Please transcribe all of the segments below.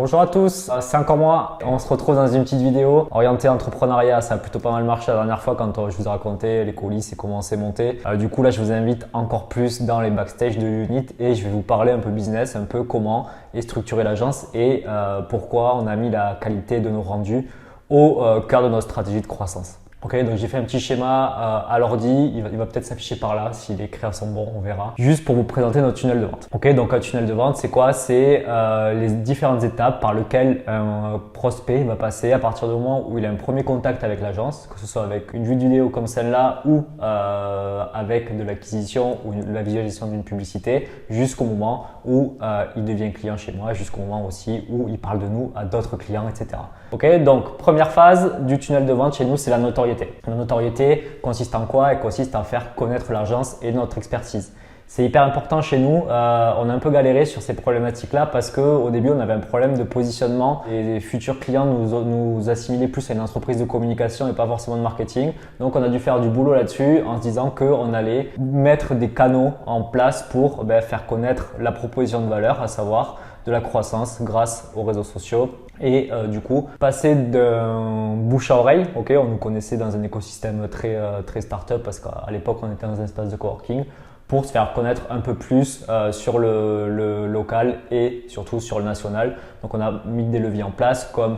Bonjour à tous, c'est encore moi. On se retrouve dans une petite vidéo orientée entrepreneuriat. Ça a plutôt pas mal marché la dernière fois quand je vous ai raconté les coulisses et comment c'est monté. Du coup là je vous invite encore plus dans les backstage de Unit et je vais vous parler un peu business, un peu comment est structurée l'agence et pourquoi on a mis la qualité de nos rendus au cœur de notre stratégie de croissance. Ok, donc j'ai fait un petit schéma à l'ordi, il va peut-être s'afficher par là, si les créas sont bons, on verra. Juste pour vous présenter notre tunnel de vente. Ok, donc un tunnel de vente, c'est quoi? C'est les différentes étapes par lesquelles un prospect va passer à partir du moment où il a un premier contact avec l'agence, que ce soit avec une vue de vidéo comme celle-là ou avec de l'acquisition ou la visualisation d'une publicité, jusqu'au moment où il devient client chez moi, jusqu'au moment aussi où il parle de nous à d'autres clients, etc. Ok, donc première phase du tunnel de vente chez nous, c'est la notoriété. La notoriété consiste en quoi? Elle consiste à faire connaître l'agence et notre expertise. C'est hyper important chez nous. On a un peu galéré sur ces problématiques-là parce qu'au début, on avait un problème de positionnement et les futurs clients nous assimilaient plus à une entreprise de communication et pas forcément de marketing. Donc, on a dû faire du boulot là-dessus en se disant qu'on allait mettre des canaux en place pour faire connaître la proposition de valeur, à savoir de la croissance grâce aux réseaux sociaux et du coup passer d'un bouche à oreille. Ok, on nous connaissait dans un écosystème très startup parce qu'à l'époque on était dans un espace de coworking, pour se faire connaître un peu plus sur le local et surtout sur le national. Donc on a mis des leviers en place comme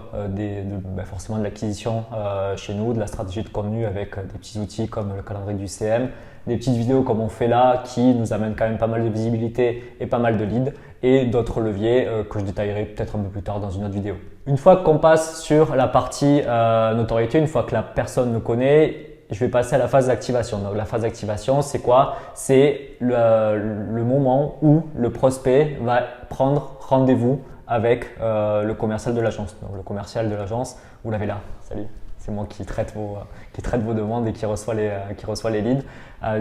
forcément de l'acquisition chez nous, de la stratégie de contenu avec des petits outils comme le calendrier du CM, des petites vidéos comme on fait là qui nous amènent quand même pas mal de visibilité et pas mal de leads, et d'autres leviers que je détaillerai peut-être un peu plus tard dans une autre vidéo. Une fois qu'on passe sur la partie notoriété, une fois que la personne nous connaît, je vais passer à la phase d'activation. Donc la phase d'activation, c'est quoi? C'est le moment où le prospect va prendre rendez-vous avec le commercial de l'agence. Donc le commercial de l'agence, vous l'avez là. Salut. C'est moi qui traite vos demandes et qui reçoit les leads.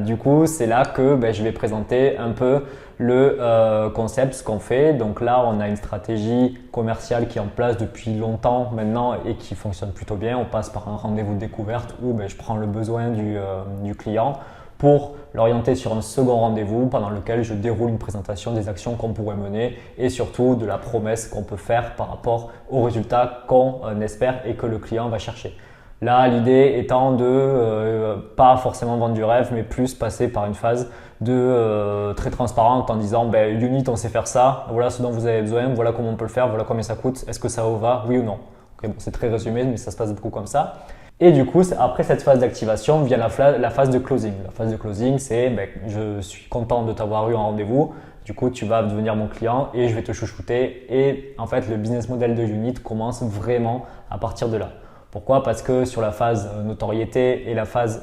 Du coup, c'est là que je vais présenter un peu le concept, ce qu'on fait. Donc là, on a une stratégie commerciale qui est en place depuis longtemps maintenant et qui fonctionne plutôt bien. On passe par un rendez-vous de découverte où je prends le besoin du client pour l'orienter sur un second rendez-vous pendant lequel je déroule une présentation des actions qu'on pourrait mener et surtout de la promesse qu'on peut faire par rapport aux résultats qu'on espère et que le client va chercher. Là, l'idée étant de pas forcément vendre du rêve, mais plus passer par une phase de très transparente en disant Unit, on sait faire ça, voilà ce dont vous avez besoin, voilà comment on peut le faire, voilà combien ça coûte, est-ce que ça vous va, oui ou non. Okay, bon, c'est très résumé, mais ça se passe beaucoup comme ça. Et du coup, après cette phase d'activation vient la phase de closing. La phase de closing, c'est je suis content de t'avoir eu en rendez-vous. Du coup, tu vas devenir mon client et je vais te chouchouter. Et en fait, le business model de Unit commence vraiment à partir de là. Pourquoi? Parce que sur la phase notoriété et la phase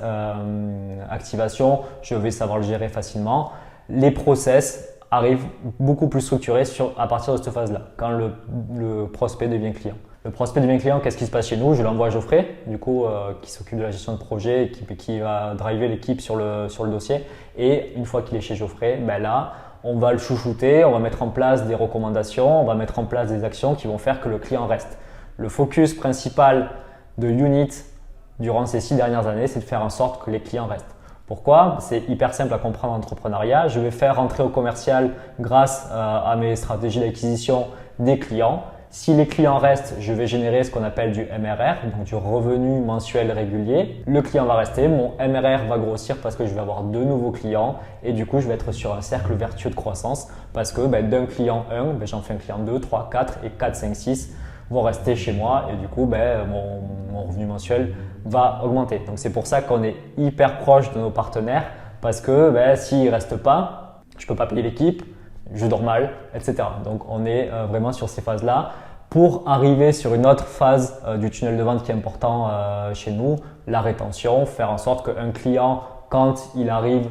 activation, je vais savoir le gérer facilement. Les process arrivent beaucoup plus structurés à partir de cette phase-là, quand le prospect devient client. Le prospect devient client, qu'est-ce qui se passe chez nous? Je l'envoie à Geoffrey, du coup, qui s'occupe de la gestion de projet et qui va driver l'équipe sur le dossier. Et une fois qu'il est chez Geoffrey, là, on va le chouchouter, on va mettre en place des recommandations, on va mettre en place des actions qui vont faire que le client reste. Le focus principal de Unit durant ces 6 dernières années, c'est de faire en sorte que les clients restent. Pourquoi? C'est hyper simple à comprendre en entrepreneuriat. Je vais faire rentrer au commercial grâce à mes stratégies d'acquisition des clients. Si les clients restent, je vais générer ce qu'on appelle du MRR, donc du revenu mensuel régulier. Le client va rester, mon MRR va grossir parce que je vais avoir de nouveaux clients et du coup, je vais être sur un cercle vertueux de croissance parce que d'un client 1, j'en fais un client 2, 3, 4 et 4, 5, 6 vont rester chez moi et du coup, mon revenu mensuel va augmenter. Donc, c'est pour ça qu'on est hyper proche de nos partenaires parce que s'ils ne restent pas, je ne peux pas payer l'équipe, je dors mal, etc. Donc, on est vraiment sur ces phases-là. Pour arriver sur une autre phase du tunnel de vente qui est important chez nous, la rétention, faire en sorte qu'un client, quand il arrive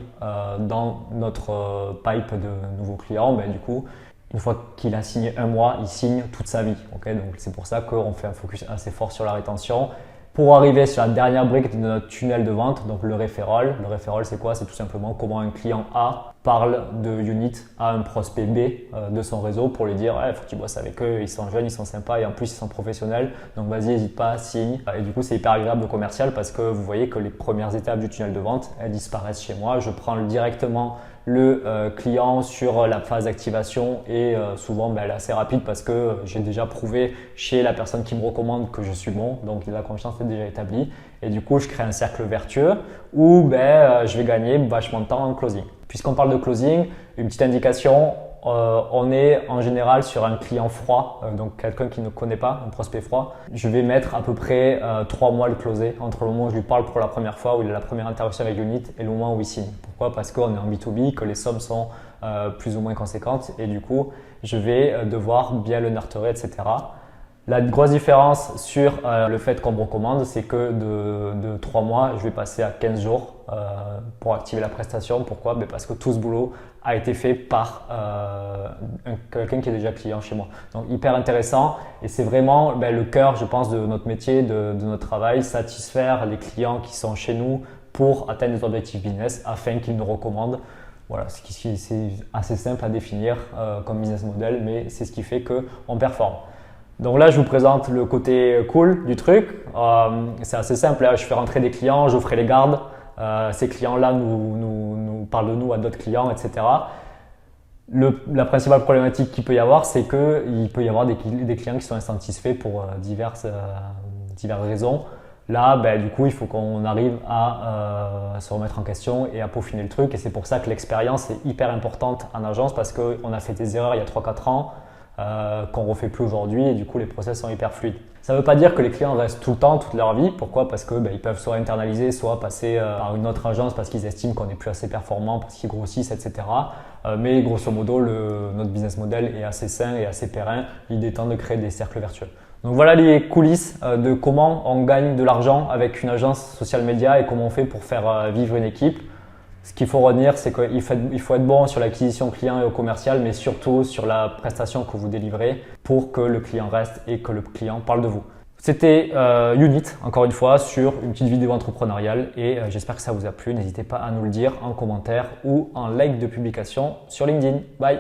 dans notre pipe de nouveaux clients, du coup, une fois qu'il a signé un mois, il signe toute sa vie. Okay, donc, c'est pour ça qu'on fait un focus assez fort sur la rétention. Pour arriver sur la dernière brique de notre tunnel de vente, donc le referral. Le referral, c'est quoi? C'est tout simplement comment un client A parle de Unit à un prospect B de son réseau pour lui dire il faut que tu bosses avec eux, ils sont jeunes, ils sont sympas et en plus ils sont professionnels, donc vas-y, n'hésite pas, signe. Et du coup c'est hyper agréable au commercial parce que vous voyez que les premières étapes du tunnel de vente, elles disparaissent chez moi. Je prends directement le client sur la phase d'activation et souvent elle est assez rapide parce que j'ai déjà prouvé chez la personne qui me recommande que je suis bon, donc la confiance est déjà établie et du coup je crée un cercle vertueux où je vais gagner vachement de temps en closing. Puisqu'on parle de closing, une petite indication, on est en général sur un client froid, donc quelqu'un qui ne connaît pas, un prospect froid. Je vais mettre à peu près 3 mois à le closer entre le moment où je lui parle pour la première fois, où il a la première interaction avec Unit et le moment où il signe. Pourquoi? Parce qu'on est en B2B, que les sommes sont plus ou moins conséquentes et du coup, je vais devoir bien le nurturer, etc. La grosse différence sur le fait qu'on me recommande, c'est que de 3 mois, je vais passer à 15 jours pour activer la prestation. Pourquoi? Parce que tout ce boulot a été fait par quelqu'un qui est déjà client chez moi. Donc hyper intéressant et c'est vraiment le cœur, je pense, de notre métier, de notre travail, satisfaire les clients qui sont chez nous pour atteindre des objectifs business afin qu'ils nous recommandent. Voilà, c'est assez simple à définir comme business model, mais c'est ce qui fait qu'on performe. Donc là, je vous présente le côté cool du truc. C'est assez simple. Là, je fais rentrer des clients, je ferai les gardes. Ces clients-là nous parlent de nous à d'autres clients, etc. La principale problématique qu'il peut y avoir, c'est qu'il peut y avoir des clients qui sont insatisfaits pour diverses raisons. Là, du coup, il faut qu'on arrive à se remettre en question et à peaufiner le truc. Et c'est pour ça que l'expérience est hyper importante en agence parce qu'on a fait des erreurs il y a 3-4 ans. Qu'on ne refait plus aujourd'hui et du coup les process sont hyper fluides. Ça ne veut pas dire que les clients restent tout le temps, toute leur vie. Pourquoi? Parce que ils peuvent soit internaliser, soit passer par une autre agence parce qu'ils estiment qu'on n'est plus assez performant, parce qu'ils grossissent, etc. Mais grosso modo, notre business model est assez sain et assez périn. L'idée étant de créer des cercles vertueux. Donc voilà les coulisses de comment on gagne de l'argent avec une agence social media et comment on fait pour faire vivre une équipe. Ce qu'il faut retenir, c'est qu'il faut être bon sur l'acquisition client et au commercial, mais surtout sur la prestation que vous délivrez pour que le client reste et que le client parle de vous. C'était Unit, encore une fois, sur une petite vidéo entrepreneuriale et j'espère que ça vous a plu. N'hésitez pas à nous le dire en commentaire ou en like de publication sur LinkedIn. Bye!